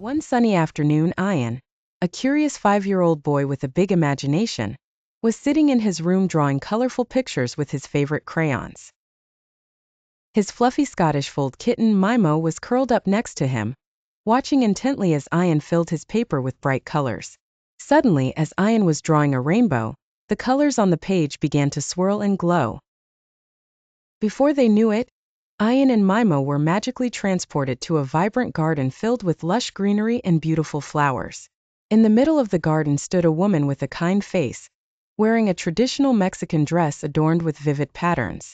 One sunny afternoon, Ayan, a curious 5-year-old boy with a big imagination, was sitting in his room drawing colorful pictures with his favorite crayons. His fluffy Scottish fold kitten Mimo was curled up next to him, watching intently as Ayan filled his paper with bright colors. Suddenly, as Ayan was drawing a rainbow, the colors on the page began to swirl and glow. Before they knew it, Ayan and Mimo were magically transported to a vibrant garden filled with lush greenery and beautiful flowers. In the middle of the garden stood a woman with a kind face, wearing a traditional Mexican dress adorned with vivid patterns.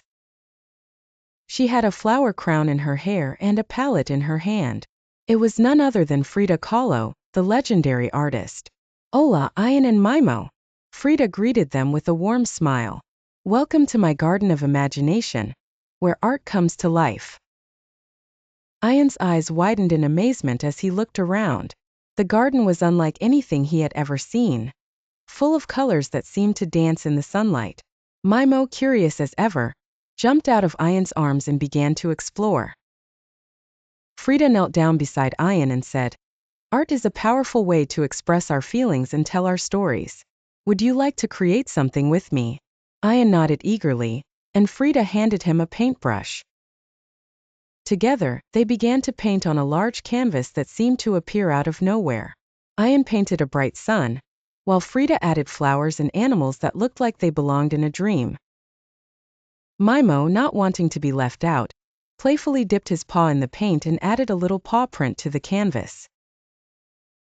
She had a flower crown in her hair and a palette in her hand. It was none other than Frida Kahlo, the legendary artist. "Hola, Ayan and Mimo." Frida greeted them with a warm smile. "Welcome to my garden of imagination, where art comes to life." Ayan's eyes widened in amazement as he looked around. The garden was unlike anything he had ever seen, full of colors that seemed to dance in the sunlight. Mimo, curious as ever, jumped out of Ayan's arms and began to explore. Frida knelt down beside Ayan and said, "Art is a powerful way to express our feelings and tell our stories. Would you like to create something with me?" Ayan nodded eagerly, and Frida handed him a paintbrush. Together, they began to paint on a large canvas that seemed to appear out of nowhere. Ayan painted a bright sun, while Frida added flowers and animals that looked like they belonged in a dream. Mimo, not wanting to be left out, playfully dipped his paw in the paint and added a little paw print to the canvas.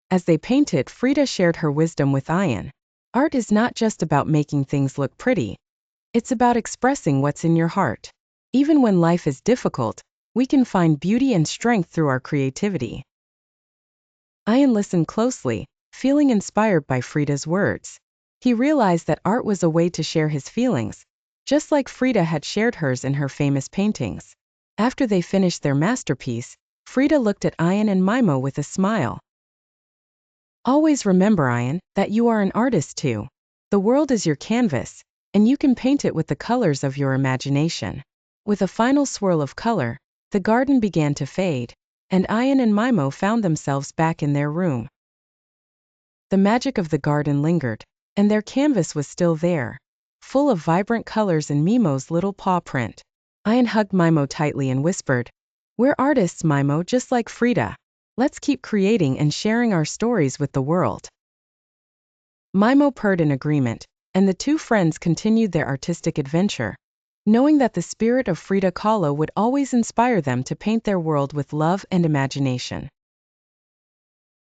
As they painted, Frida shared her wisdom with Ayan. Art is not just about making things look pretty. It's about expressing what's in your heart. Even when life is difficult, we can find beauty and strength through our creativity. Ayan listened closely, feeling inspired by Frida's words. He realized that art was a way to share his feelings, just like Frida had shared hers in her famous paintings. After they finished their masterpiece, Frida looked at Ayan and Mimo with a smile. "Always remember, Ayan, that you are an artist too. The world is your canvas, and you can paint it with the colors of your imagination." With a final swirl of color, the garden began to fade, and Ayan and Mimo found themselves back in their room. The magic of the garden lingered, and their canvas was still there, full of vibrant colors and Mimo's little paw print. Ayan hugged Mimo tightly and whispered, "We're artists, Mimo, just like Frida. Let's keep creating and sharing our stories with the world." Mimo purred in agreement, and the two friends continued their artistic adventure, knowing that the spirit of Frida Kahlo would always inspire them to paint their world with love and imagination.